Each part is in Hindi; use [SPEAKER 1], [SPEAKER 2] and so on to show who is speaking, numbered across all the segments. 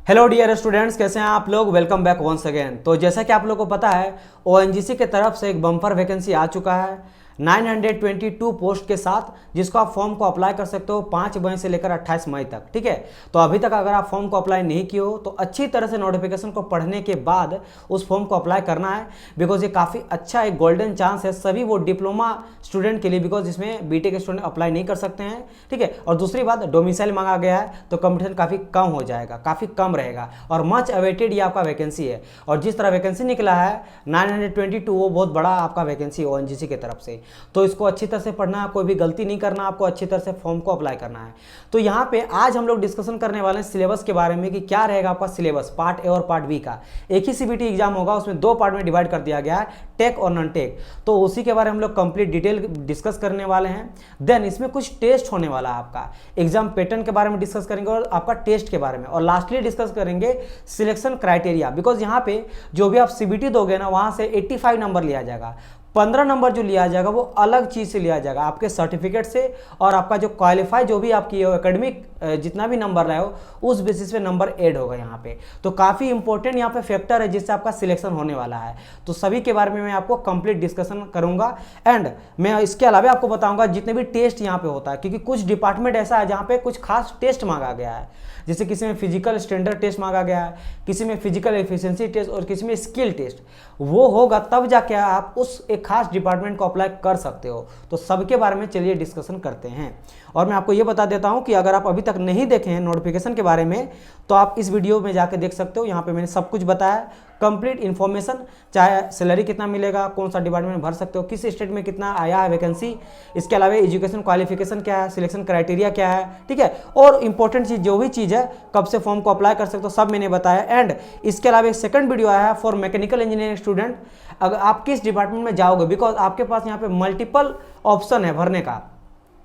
[SPEAKER 1] हेलो डियर स्टूडेंट्स, कैसे हैं आप लोग। Welcome back once again. तो जैसा कि आप लोगों को पता है, ओएनजीसी के तरफ से एक बम्पर वैकेंसी आ चुका है 922 पोस्ट के साथ, जिसको आप फॉर्म को अप्लाई कर सकते हो 5 मई से लेकर 28 मई तक। ठीक है, तो अभी तक अगर आप फॉर्म को अप्लाई नहीं किए हो तो अच्छी तरह से नोटिफिकेशन को पढ़ने के बाद उस फॉर्म को अप्लाई करना है, बिकॉज ये काफ़ी अच्छा एक गोल्डन चांस है सभी वो डिप्लोमा स्टूडेंट के लिए, बिकॉज इसमें बीटेक के स्टूडेंट अप्लाई नहीं कर सकते हैं। ठीक है, और दूसरी बात, डोमिसाइल मांगा गया है तो कंपटीशन काफ़ी कम हो जाएगा, काफ़ी कम रहेगा और मच अवेटेड ये आपका वैकेंसी है। और जिस तरह वैकेंसी निकला है 922, वो बहुत बड़ा आपका वैकेंसी है ओएनजीसी की तरफ से। तो इसको अच्छी तरह से पढ़ना है, कोई भी गलती नहीं करना, आपको अच्छी तरह से फॉर्म को अप्लाई करना है। तो यहाँ पे आज हम लोग डिस्कशन करने वाले हैं सिलेबस के बारे में कि क्या रहेगा आपका सिलेबस पार्ट ए और पार्ट बी का। एक ही सीबीटी एग्जाम होगा, उसमें 2 पार्ट में डिवाइड कर दिया गया है, टेक और नॉन टेक। तो उसी के बारे में हम लोग कंप्लीट डिटेल डिस्कस करने वाले हैं। देन इसमें कुछ टेस्ट होने वाला है, आपका एग्जाम पैटर्न के बारे में डिस्कस करेंगे और आपका टेस्ट के बारे में, और लास्टली डिस्कस करेंगे सिलेक्शन क्राइटेरिया। बिकॉज यहाँ पे जो भी आप सीबीटी दोगे ना, वहाँ से 85 नंबर लिया जाएगा। 15 नंबर जो लिया जाएगा वो अलग चीज़ से लिया जाएगा, आपके सर्टिफिकेट से और आपका जो क्वालिफाई जो भी आप किए हो एकेडमिक जितना भी नंबर रहे हो उस बेसिस पे नंबर ऐड होगा यहाँ पे। तो काफ़ी इंपॉर्टेंट यहाँ पे फैक्टर है जिससे आपका सिलेक्शन होने वाला है। तो सभी के बारे में मैं आपको कंप्लीट डिस्कशन करूँगा एंड मैं इसके अलावा आपको बताऊँगा जितने भी टेस्ट यहाँ पे होता है, क्योंकि कुछ डिपार्टमेंट ऐसा है जहाँ पे कुछ खास टेस्ट मांगा गया है। जैसे किसी में फिजिकल स्टैंडर्ड टेस्ट मांगा गया है, किसी में फिजिकल एफिशिएंसी टेस्ट और किसी में स्किल टेस्ट। वो होगा तब जाके आप उस एक खास डिपार्टमेंट को अप्लाई कर सकते हो। तो सबके बारे में चलिए डिस्कशन करते हैं। और मैं आपको ये बता देता हूं कि अगर आप अभी तक नहीं देखे हैं नोटिफिकेशन के बारे में तो आप इस वीडियो में जाके देख सकते हो। यहाँ पे मैंने सब कुछ बताया, कंप्लीट इन्फॉर्मेशन, चाहे सैलरी कितना मिलेगा, कौन सा डिपार्टमेंट में भर सकते हो, किस स्टेट में कितना आया है वैकेंसी, इसके अलावा एजुकेशन क्वालिफिकेशन क्या है, सिलेक्शन क्राइटेरिया क्या है। ठीक है, और इंपॉर्टेंट चीज़ जो भी चीज़ है, कब से फॉर्म को अप्लाई कर सकते हो, सब मैंने बताया। एंड इसके अलावा एक सेकंड वीडियो आया है फॉर मैकेनिकल इंजीनियरिंग स्टूडेंट, अगर आप किस डिपार्टमेंट में जाओगे, बिकॉज आपके पास यहाँ पे मल्टीपल ऑप्शन है भरने का,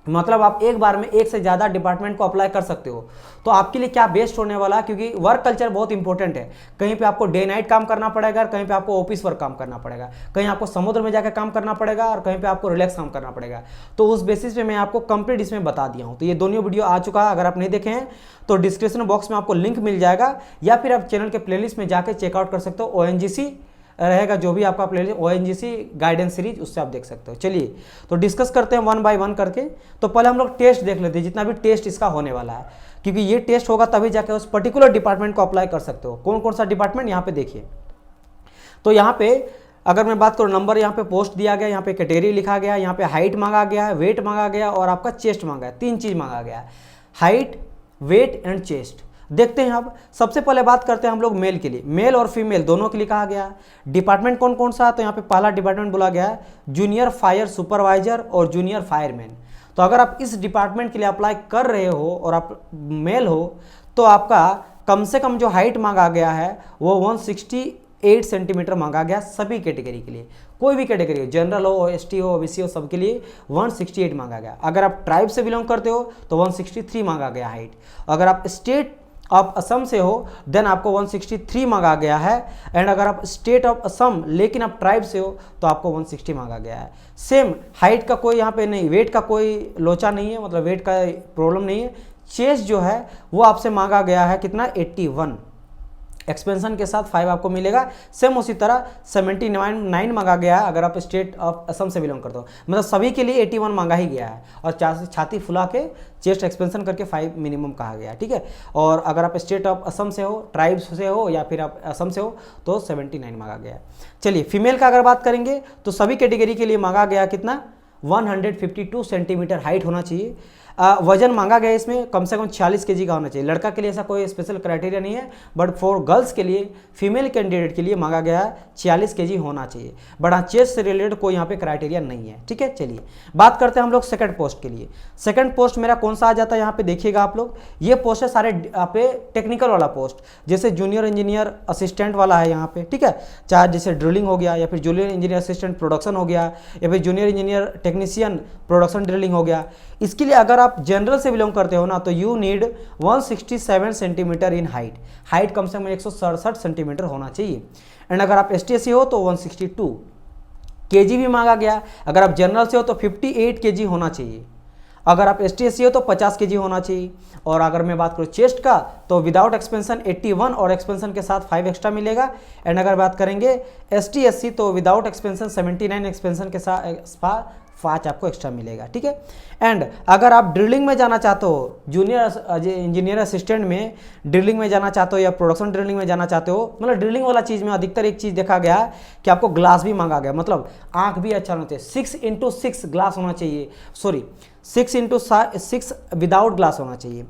[SPEAKER 1] मतलब आप एक बार में एक से ज़्यादा डिपार्टमेंट को अप्लाई कर सकते हो। तो आपके लिए क्या बेस्ट होने वाला है, क्योंकि वर्क कल्चर बहुत इंपॉर्टेंट है। कहीं पे आपको डे नाइट काम करना पड़ेगा, कहीं पे आपको ऑफिस वर्क काम करना पड़ेगा, कहीं आपको समुद्र में जाकर काम करना पड़ेगा और कहीं पे आपको रिलैक्स काम करना पड़ेगा। तो उस बेसिस पे मैं आपको कंप्लीट इसमें बता दिया हूँ। तो ये दोनों वीडियो आ चुका है, अगर आप नहीं देखे हैं तो डिस्क्रिप्शन बॉक्स में आपको लिंक मिल जाएगा, या फिर आप चैनल के प्लेलिस्ट में जाकर चेकआउट कर सकते हो। ओएनजीसी रहेगा जो भी आपका प्लेलिस्ट, ओएनजीसी गाइडेंस सीरीज, उससे आप देख सकते हो। चलिए तो डिस्कस करते हैं 1 बाय 1 करके। तो पहले हम लोग टेस्ट देख लेते हैं, जितना भी टेस्ट इसका होने वाला है, क्योंकि ये टेस्ट होगा तभी जाकर उस पर्टिकुलर डिपार्टमेंट को अप्लाई कर सकते हो। कौन कौन सा डिपार्टमेंट यहाँ पे देखिए। तो यहाँ पे अगर मैं बात करूँ, नंबर यहाँ पे पोस्ट दिया गया, यहाँ पे कैटेगरी लिखा गया, यहाँ पे हाइट मांगा गया है, वेट मांगा गया और आपका चेस्ट मांगा है। 3 चीज़ मांगा गया है, हाइट, वेट एंड चेस्ट। देखते हैं। अब सबसे पहले बात करते हैं हम लोग मेल के लिए, मेल और फीमेल दोनों के लिए कहा गया है। डिपार्टमेंट कौन कौन सा है, तो यहाँ पे पहला डिपार्टमेंट बोला गया है जूनियर फायर सुपरवाइजर और जूनियर फायरमैन। तो अगर आप इस डिपार्टमेंट के लिए अप्लाई कर रहे हो और आप मेल हो तो आपका कम से कम जो हाइट मांगा गया है वो 168 सेंटीमीटर मांगा गया सभी कैटेगरी के लिए। कोई भी कैटेगरी हो, जनरल हो, एसटी हो, ओबीसी हो, सबके लिए 168 मांगा गया। अगर आप ट्राइब से बिलोंग करते हो तो 163 मांगा गया हाइट। अगर आप स्टेट ऑफ असम से हो देन आपको 163 मांगा गया है। एंड अगर आप स्टेट ऑफ असम लेकिन आप ट्राइब से हो तो आपको 160 मांगा गया है। सेम हाइट का कोई यहाँ पे नहीं, वेट का कोई लोचा नहीं है, मतलब वेट का प्रॉब्लम नहीं है। चेस्ट जो है वो आपसे मांगा गया है कितना, 81, एक्सपेंशन के साथ 5 आपको मिलेगा। सेम उसी तरह 79 मांगा गया है अगर आप स्टेट ऑफ असम से बिलोंग करते हो, मतलब सभी के लिए 81 मांगा ही गया है। और छाती फुला के चेस्ट एक्सपेंशन करके 5 मिनिमम कहा गया है। ठीक है, और अगर आप स्टेट ऑफ असम से हो, ट्राइब्स से हो या फिर आप असम से हो तो 79 मांगा गया है। चलिए फीमेल का अगर बात करेंगे तो सभी कैटेगरी के लिए मांगा गया कितना, 152 सेंटीमीटर हाइट होना चाहिए। वजन मांगा गया इसमें कम से कम 46 केजी का होना चाहिए। लड़का के लिए ऐसा कोई स्पेशल क्राइटेरिया नहीं है, बट फॉर गर्ल्स के लिए, फीमेल कैंडिडेट के लिए मांगा गया है 46 केजी होना चाहिए। बट हाँ, चेस्ट से रिलेटेड कोई यहाँ पे क्राइटेरिया नहीं है। ठीक है, चलिए बात करते हैं हम लोग सेकंड पोस्ट के लिए। सेकंड पोस्ट मेरा कौन सा आ जाता है, यहाँ पे देखिएगा आप लोग, ये पोस्ट है सारे यहाँ पे टेक्निकल वाला पोस्ट, जैसे जूनियर इंजीनियर असिस्टेंट वाला है यहाँ पे। ठीक है, चाहे जैसे ड्रिलिंग हो गया, या फिर जूनियर इंजीनियर असिस्टेंट प्रोडक्शन हो गया, या फिर junior engineer technician production drilling हो गया। इसके लिए अगर आप जनरल से बिलोंग करते हो ना तो you need 167 centimetre in height. Height कम से कम 167 सेंटीमीटर होना चाहिए। एंड अगर आप एसटी हो तो 162 केजी भी मांगा गया। अगर आप जनरल से हो तो 58 केजी होना चाहिए। अगर आप ST/SC हो तो 50 kg होना चाहिए। और अगर मैं बात करूँ चेस्ट का तो विदाउट एक्सपेंशन 81 और एक्सपेंशन के साथ 5 एक्स्ट्रा मिलेगा। एंड अगर बात करेंगे ST/SC तो विदाउट एक्सपेंशन 79, एक्सपेंशन के साथ 5 आपको एक्स्ट्रा मिलेगा, ठीक है। एंड अगर आप ड्रिलिंग में जाना चाहते हो, जूनियर इंजीनियर असिस्टेंट में ड्रिलिंग में जाना चाहते हो या प्रोडक्शन ड्रिलिंग में जाना चाहते हो, मतलब ड्रिलिंग वाला चीज़ में अधिकतर एक चीज़ देखा गया कि आपको ग्लास भी मांगा गया, मतलब आंख भी अच्छा होना चाहिए, 6x6 ग्लास होना चाहिए, सॉरी 6x6 विदाउट ग्लास होना चाहिए।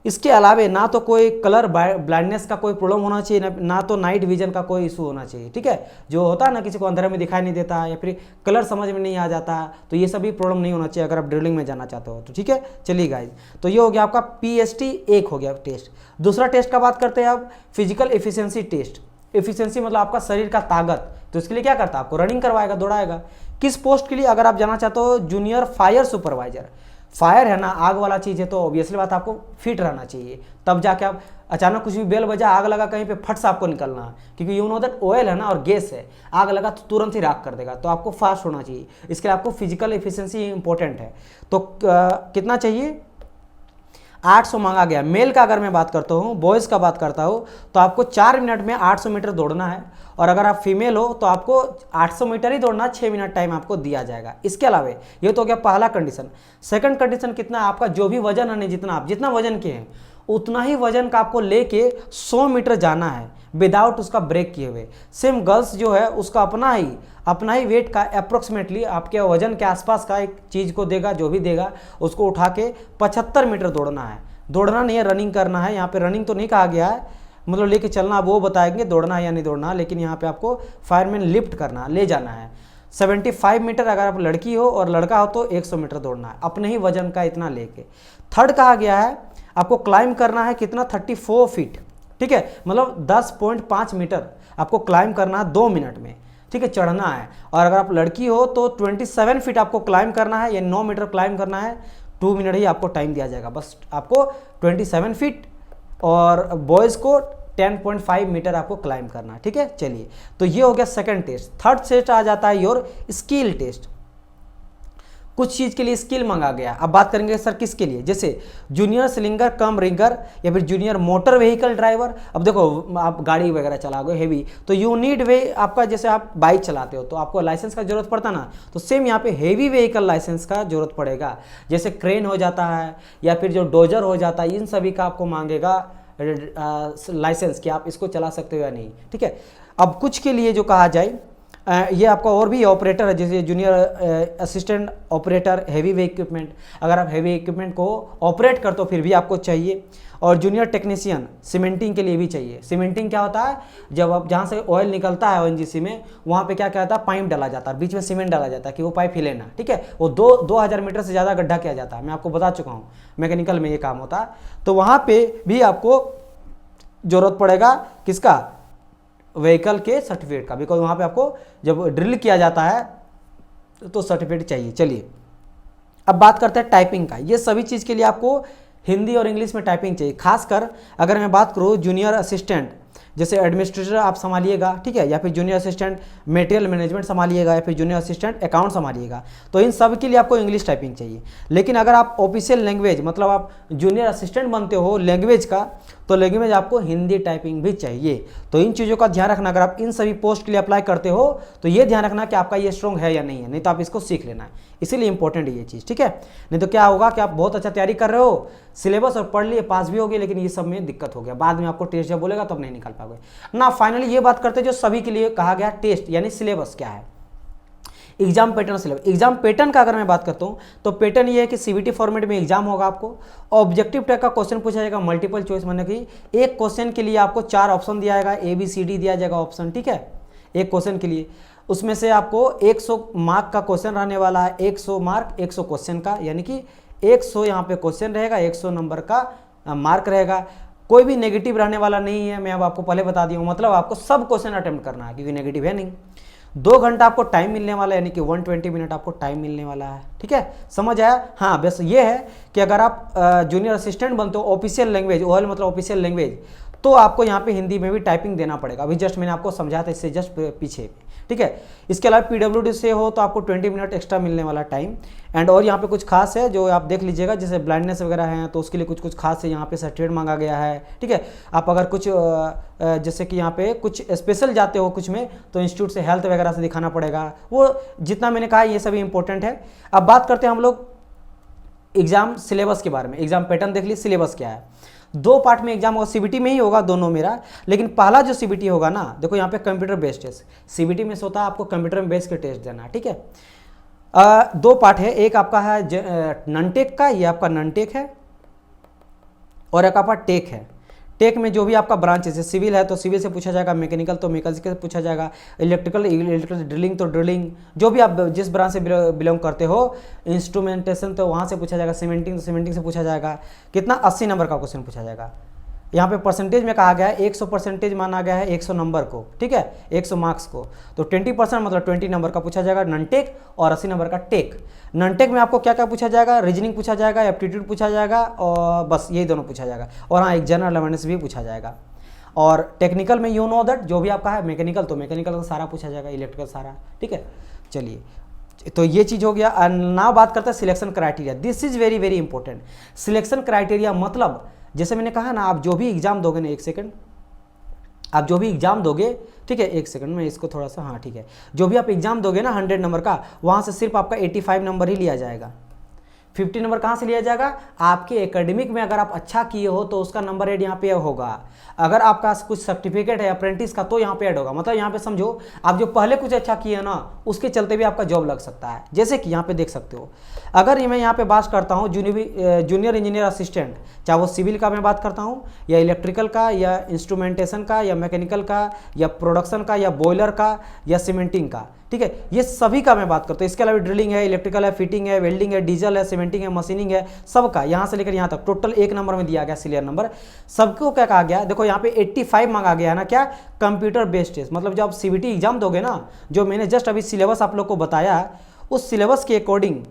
[SPEAKER 1] इसके अलावा ना तो कोई कलर ब्लाइंडनेस का कोई प्रॉब्लम होना चाहिए, ना तो नाइट विजन का कोई इशू होना चाहिए, ठीक है। जो होता है ना किसी को अंधेरे में दिखाई नहीं देता या फिर कलर समझ में नहीं आ जाता, तो ये सभी प्रॉब्लम नहीं होना चाहिए अगर आप ड्रिलिंग में जाना चाहते हो तो, ठीक है। चलिए गाइज, तो ये हो गया आपका PST 1 हो गया टेस्ट। दूसरा टेस्ट का बात करते हैं आप, फिजिकल एफिशिएंसी टेस्ट। एफिशिएंसी मतलब आपका शरीर का ताकत, तो इसके लिए क्या करता है, आपको रनिंग करवाएगा, दौड़ाएगा। किस पोस्ट के लिए, अगर आप जाना चाहते हो जूनियर फायर सुपरवाइजर। फायर है ना, आग वाला चीज़ है, तो ऑब्वियसली बात आपको फिट रहना चाहिए, तब जाके आप अचानक कुछ भी बेल बजा, आग लगा कहीं पे, फट से आपको निकलना है, क्योंकि यू नो दैट ऑयल है ना और गैस है, आग लगा तो तुरंत ही राख कर देगा, तो आपको फास्ट होना चाहिए। इसके लिए आपको फिजिकल एफिशिएंसी इंपॉर्टेंट है। तो कितना चाहिए, 800 मांगा गया। मेल का अगर मैं बात करता हूँ, बॉयज़ का बात करता हूँ, तो आपको 4 मिनट में 800 मीटर दौड़ना है। और अगर आप फीमेल हो तो आपको 800 मीटर ही दौड़ना, 6 मिनट टाइम आपको दिया जाएगा। इसके अलावा ये तो हो गया पहला कंडीशन। सेकंड कंडीशन कितना, आपका जो भी वजन है, जितना वजन के हैं उतना ही वजन का आपको लेके 100 मीटर जाना है विदाउट उसका ब्रेक किए हुए। सेम गर्ल्स जो है उसका अपना ही वेट का अप्रोक्सीमेटली आपके वजन के आसपास का एक चीज़ को देगा, जो भी देगा उसको उठा के 75 मीटर दौड़ना है। दौड़ना नहीं है, रनिंग करना है। यहाँ पे रनिंग तो नहीं कहा गया है, मतलब लेके चलना, अब वो बताएंगे दौड़ना है या नहीं दौड़ना, लेकिन यहाँ पे आपको फायरमैन लिफ्ट करना, ले जाना है। 75 मीटर अगर आप लड़की हो और लड़का हो तो 100 मीटर दौड़ना है अपने ही वजन का इतना लेके। थर्ड कहा गया है आपको क्लाइंब करना है कितना, 34 फीट, ठीक है, मतलब 10.5 मीटर आपको क्लाइंब करना है 2 मिनट में, ठीक है, चढ़ना है। और अगर आप लड़की हो तो 27 फीट आपको क्लाइंब करना है, या 9 मीटर क्लाइंब करना है, 2 मिनट ही आपको टाइम दिया जाएगा, बस आपको 27 फीट। और बॉयज़ को 10.5 मीटर आपको क्लाइंब करना है, ठीक है। चलिए, तो ये हो गया सेकंड टेस्ट। थर्ड टेस्ट आ जाता है योर स्किल टेस्ट। कुछ चीज़ के लिए स्किल मांगा गया। अब बात करेंगे सर किसके लिए, जैसे जूनियर स्लिंगर कम रिंगर या फिर जूनियर मोटर व्हीकल ड्राइवर। अब देखो आप गाड़ी वगैरह चलाओगे हेवी, तो यू नीड वे, आपका जैसे आप बाइक चलाते हो तो आपको लाइसेंस का जरूरत पड़ता ना, तो सेम यहाँ पे हेवी व्हीकल लाइसेंस का जरूरत पड़ेगा। जैसे क्रेन हो जाता है या फिर जो डोजर हो जाता है, इन सभी का आपको मांगेगा लाइसेंस कि आप इसको चला सकते हो या नहीं, ठीक है। अब कुछ के लिए जो कहा जाए, ये आपका और भी ऑपरेटर है, जैसे जूनियर असिस्टेंट ऑपरेटर हेवी वे इक्विपमेंट, अगर आप हेवी इक्विपमेंट को ऑपरेट करते हो फिर भी आपको चाहिए। और जूनियर टेक्नीशियन सीमेंटिंग के लिए भी चाहिए। सीमेंटिंग क्या होता है, जब आप जहाँ से ऑयल निकलता है ONGC में, वहाँ पे क्या कहता है, पाइप डाला जाता है, बीच में सीमेंट डाला जाता है कि वो पाइप हिले ना, ठीक है। वो 2000 मीटर से ज़्यादा गड्ढा किया जाता है, मैं आपको बता चुका हूँ, मैकेनिकल में ये काम होता है। तो वहाँ पर भी आपको ज़रूरत पड़ेगा किसका, व्हीकल के सर्टिफिकेट का, बिकॉज वहाँ पे आपको जब ड्रिल किया जाता है तो सर्टिफिकेट चाहिए। चलिए, अब बात करते हैं टाइपिंग का। ये सभी चीज़ के लिए आपको हिंदी और इंग्लिश में टाइपिंग चाहिए। खासकर अगर मैं बात करूँ जूनियर असिस्टेंट, जैसे एडमिनिस्ट्रेटर आप संभालिएगा, ठीक है, या फिर जूनियर असिस्टेंट मटेरियल मैनेजमेंट संभालिएगा, या फिर जूनियर असिस्टेंट अकाउंट संभालिएगा, तो इन सब के लिए आपको इंग्लिश टाइपिंग चाहिए। लेकिन अगर आप ऑफिशियल लैंग्वेज, मतलब आप जूनियर असिस्टेंट बनते हो लैंग्वेज का, तो लैंग्वेज आपको हिंदी टाइपिंग भी चाहिए। तो इन चीज़ों का ध्यान रखना, अगर आप इन सभी पोस्ट के लिए अप्लाई करते हो तो ये ध्यान रखना कि आपका ये स्ट्रॉन्ग है या नहीं है, नहीं तो आप इसको सीख लेना है, इसीलिए इंपॉर्टेंट है ये चीज़, ठीक है। नहीं तो क्या होगा कि आप बहुत अच्छा तैयारी कर रहे हो, सिलेबस और पढ़ लिए, पास भी हो गए, लेकिन ये सब में दिक्कत हो गया, बाद में आपको टेस्ट जब बोलेगा तब नहीं निकाल पाओगे ना। फाइनली ये बात करते हैं जो सभी के लिए कहा गया, टेस्ट यानी सिलेबस क्या है, exam pattern syllabus. Exam pattern का अगर मैं बात करता हूँ तो पैटर्न ये है कि CBT फॉर्मेट में एग्जाम होगा, आपको ऑब्जेक्टिव टाइप का क्वेश्चन पूछा जाएगा, मल्टीपल चॉइस, माने कि एक क्वेश्चन के लिए आपको 4 ऑप्शन दिया जाएगा, ABCD दिया जाएगा ऑप्शन, ठीक है, एक क्वेश्चन के लिए। उसमें से आपको 100 मार्क का क्वेश्चन रहने वाला है, 100 मार्क 100 क्वेश्चन का, यानी कि 100 यहाँ पे क्वेश्चन रहेगा, 100 नंबर का मार्क रहेगा। कोई भी नेगेटिव रहने वाला नहीं है, मैं अब आपको पहले बता दिया हूँ, मतलब आपको सब क्वेश्चन अटेम्प्ट करना है, क्योंकि नेगेटिव है नहीं। 2 घंटा आपको टाइम मिलने वाला है, यानी कि 120 मिनट आपको टाइम मिलने वाला है, ठीक है, समझ आया। हाँ, बस ये है कि अगर आप जूनियर असिस्टेंट बनते हो ऑफिशियल लैंग्वेज, OL मतलब ऑफिशियल लैंग्वेज, तो आपको यहाँ पे हिंदी में भी टाइपिंग देना पड़ेगा। अभी जस्ट मैंने आपको समझाया था इससे जस्ट पीछे, ठीक है। इसके अलावा PWD से हो तो आपको 20 मिनट एक्स्ट्रा मिलने वाला टाइम। एंड और यहाँ पे कुछ खास है जो आप देख लीजिएगा, जैसे ब्लाइंडनेस वगैरह है तो उसके लिए कुछ खास है, यहाँ पे सर्टिफिकेट मांगा गया है, ठीक है। आप अगर कुछ जैसे कि यहाँ पे कुछ स्पेशल जाते हो कुछ में, तो इंस्टीट्यूट से हेल्थ वगैरह से दिखाना पड़ेगा। वो जितना मैंने कहा ये सभी इंपॉर्टेंट है। अब बात करते हैं हम लोग एग्जाम सिलेबस के बारे में। एग्जाम पैटर्न देख लीजिए, सिलेबस क्या है। 2 पार्ट में एग्जाम होगा, CBT में ही होगा दोनों मेरा, लेकिन पहला जो CBT होगा ना, देखो यहाँ पे कंप्यूटर बेस्ड टेस्ट, CBT में से होता है आपको कंप्यूटर में बेस के टेस्ट देना है, ठीक है। 2 पार्ट है, एक आपका है नॉन-टेक का, ये आपका नॉन-टेक है, और एक आपका टेक है। टेक में जो भी आपका ब्रांच है, जैसे सिविल है तो सिविल से पूछा जाएगा, मैकेनिकल तो मैकेनिकल से पूछा जाएगा, इलेक्ट्रिकल ड्रिलिंग तो ड्रिलिंग, जो भी आप जिस ब्रांच से बिलोंग करते हो, इंस्ट्रूमेंटेशन तो वहाँ से पूछा जाएगा, सीमेंटिंग तो सीमेंटिंग से पूछा जाएगा। कितना 80 नंबर का क्वेश्चन पूछा जाएगा। यहाँ पे परसेंटेज में कहा गया है 100% माना गया है 100 नंबर को, ठीक है, 100 मार्क्स को। तो 20% मतलब 20 नंबर का पूछा जाएगा नॉन-टेक, और 80 नंबर का टेक। नॉन-टेक में आपको क्या क्या पूछा जाएगा, रीजनिंग पूछा जाएगा, एप्टीट्यूड पूछा जाएगा, और बस यही दोनों पूछा जाएगा। और हाँ, एक जनरल अवेयरनेस भी पूछा जाएगा। और टेक्निकल में यू नो दैट जो भी आपका है, मैकेनिकल तो मैकेनिकल का सारा पूछा जाएगा, इलेक्ट्रिकल सारा, ठीक है। चलिए, तो ये चीज़ हो गया। ना बात करते हैं selection criteria. This is very very important. Selection criteria मतलब जैसे मैंने कहा ना, आप जो भी एग्जाम दोगे ना, 1 सेकंड, आप जो भी एग्जाम दोगे, ठीक है, 1 सेकंड में इसको थोड़ा सा, हाँ ठीक है, जो भी आप एग्जाम दोगे ना 100 नंबर का, वहाँ से सिर्फ आपका 85 नंबर ही लिया जाएगा। 50 नंबर कहाँ से लिया जाएगा, आपके एकेडमिक में अगर आप अच्छा किए हो तो उसका नंबर ऐड यहाँ पे होगा। अगर आपका कुछ सर्टिफिकेट है अप्रेंटिस का तो यहाँ पे ऐड होगा। मतलब यहाँ पे समझो, आप जो पहले कुछ अच्छा किए ना, उसके चलते भी आपका जॉब लग सकता है। जैसे कि यहाँ पे देख सकते हो, अगर मैं यहाँ पे बात करता हूँ जूनियर इंजीनियर असिस्टेंट, चाहे वो सिविल का मैं बात करता हूँ, या इलेक्ट्रिकल का, या इंस्ट्रूमेंटेशन का, या मैकेनिकल का, या प्रोडक्शन का, या बॉयलर का, या सीमेंटिंग का, ठीक है, ये सभी का मैं बात करता हूँ। इसके अलावा ड्रिलिंग है, इलेक्ट्रिकल है, फिटिंग है, वेल्डिंग है, डीजल है, सीमेंटिंग है, मशीनिंग है, सबका यहाँ से लेकर यहाँ तक टोटल 1 नंबर में दिया गया सीरियल नंबर। सबको क्या कहा गया, देखो यहाँ पे 85 मांगा गया है ना, क्या, कंप्यूटर बेस्ड टेस्ट। मतलब जब आप CBT एग्जाम दोगे ना, जो मैंने जस्ट अभी सिलेबस आप लोग को बताया, उस सिलेबस के अकॉर्डिंग,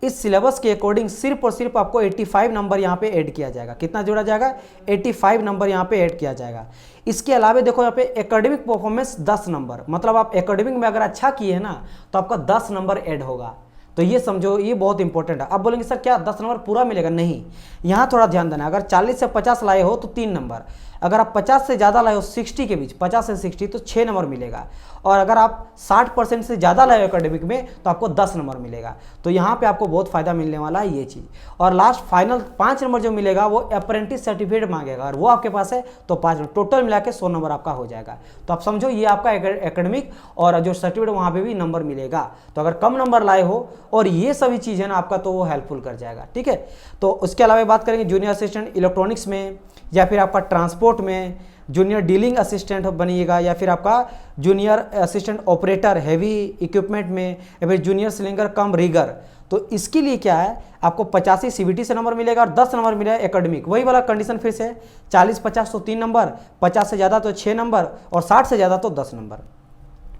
[SPEAKER 1] इस सिलेबस के अकॉर्डिंग सिर्फ और सिर्फ आपको 85 नंबर यहाँ पे ऐड किया जाएगा। कितना जोड़ा जाएगा, 85 नंबर यहाँ पे ऐड किया जाएगा। इसके अलावा देखो यहाँ पे एकेडमिक परफॉर्मेंस 10 नंबर, मतलब आप एकेडमिक में अगर अच्छा किए ना तो आपका 10 नंबर ऐड होगा। तो ये समझो, ये बहुत इंपॉर्टेंट है। अब बोलेंगे सर क्या 10 नंबर पूरा मिलेगा, नहीं, यहाँ थोड़ा ध्यान देना। अगर 40 से 50 लाए हो तो 3 नंबर, अगर आप 50 से ज़्यादा लाए हो 60 के बीच, 50 से 60 तो 6 नंबर मिलेगा, और अगर आप 60% से ज़्यादा लाए हो एकेडमिक में तो आपको 10 नंबर मिलेगा। तो यहाँ पे आपको बहुत फायदा मिलने वाला है ये चीज़। और लास्ट फाइनल 5 नंबर जो मिलेगा वो अप्रेंटिस सर्टिफिकेट मांगेगा, और वो आपके पास है तो 5 नंबर, टोटल मिला के 100 नंबर आपका हो जाएगा। तो आप समझो ये आपका एकेडमिक और जो सर्टिफिकेट वहाँ पर भी नंबर मिलेगा। तो अगर कम नंबर लाए हो और ये सभी चीज़ है ना आपका, तो वो हेल्पफुल कर जाएगा, ठीक है। तो उसके अलावा बात करेंगे जूनियर असिस्टेंट इलेक्ट्रॉनिक्स में, या फिर आपका ट्रांसपोर्ट में जूनियर डीलिंग असिस्टेंट बनिएगा, या फिर आपका junior assistant operator heavy equipment में, या फिर जूनियर सिलिंगर कम रिगर। तो इसके लिए क्या है, आपको 85 CBT से नंबर मिलेगा और 10 नंबर मिलेगा एकेडमिक। वही वाला कंडीशन फिर से, 40-50 तो 3 नंबर, 50 से ज़्यादा तो 6 नंबर, और 60 से ज़्यादा तो 10 नंबर।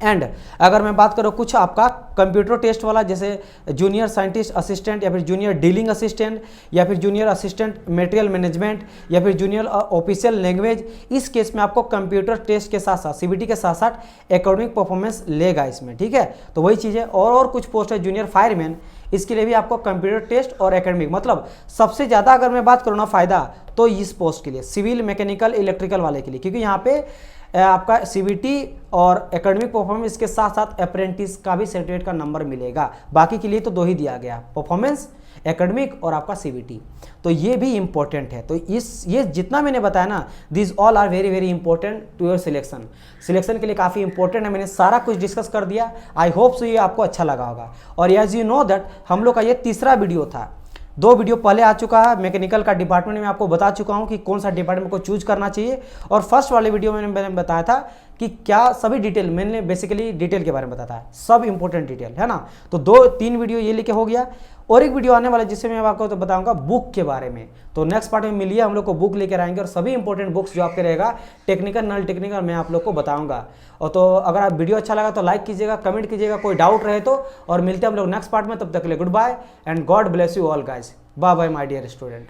[SPEAKER 1] एंड अगर मैं बात करूँ कुछ आपका कंप्यूटर टेस्ट वाला, जैसे जूनियर साइंटिस्ट असिस्टेंट, या फिर जूनियर डीलिंग असिस्टेंट, या फिर जूनियर असिस्टेंट मटेरियल मैनेजमेंट, या फिर जूनियर ऑफिशियल लैंग्वेज, इस केस में आपको कंप्यूटर टेस्ट के साथ साथ CBT के साथ साथ एकेडमिक परफॉर्मेंस लेगा इसमें, ठीक है। तो वही चीज़ है। और कुछ पोस्ट है जूनियर फायरमैन, इसके लिए भी आपको कंप्यूटर टेस्ट और एकेडमिक, मतलब सबसे ज़्यादा अगर मैं बात करूँ ना फ़ायदा, तो इस पोस्ट के लिए, सिविल मैकेनिकल इलेक्ट्रिकल वाले के लिए, क्योंकि यहाँ पे आपका CBT और एकेडमिक परफॉर्मेंस के साथ साथ अप्रेंटिस का भी सर्टिफिकेट का नंबर मिलेगा। बाकी के लिए तो 2 ही दिया गया, परफॉर्मेंस, एकेडमिक और आपका CBT। तो ये भी इंपॉर्टेंट है। तो ये जितना मैंने बताया ना, this all are very very important to your selection के लिए काफ़ी इंपॉर्टेंट है। मैंने सारा कुछ डिस्कस कर दिया। आई होप सो ये आपको अच्छा लगा होगा। और एज यू नो दैट हम लोग का ये तीसरा वीडियो था। 2 वीडियो पहले आ चुका है, मैकेनिकल का डिपार्टमेंट में आपको बता चुका हूं कि कौन सा डिपार्टमेंट को चूज करना चाहिए। और फर्स्ट वाले वीडियो में मैंने बताया था कि क्या सभी डिटेल, मैंने बेसिकली डिटेल के बारे में बताया, सब इंपॉर्टेंट डिटेल है ना। तो 2-3 वीडियो ये लेके हो गया, और एक वीडियो आने वाला है जिससे मैं आपको तो बताऊंगा बुक के बारे में। तो नेक्स्ट पार्ट में मिलिए, हम लोग को बुक लेकर आएंगे और सभी इंपॉर्टेंट बुक्स जो आपके रहेगा, टेक्निकल नॉन टेक्निकल, मैं आप लोग को बताऊंगा। और तो अगर आप वीडियो अच्छा लगा तो लाइक कीजिएगा, कमेंट कीजिएगा, कोई डाउट रहे तो। और मिलते हैं हम लोग नेक्स्ट पार्ट में, तब तक के लिए goodbye and God bless you all guys. Bye bye my dear student.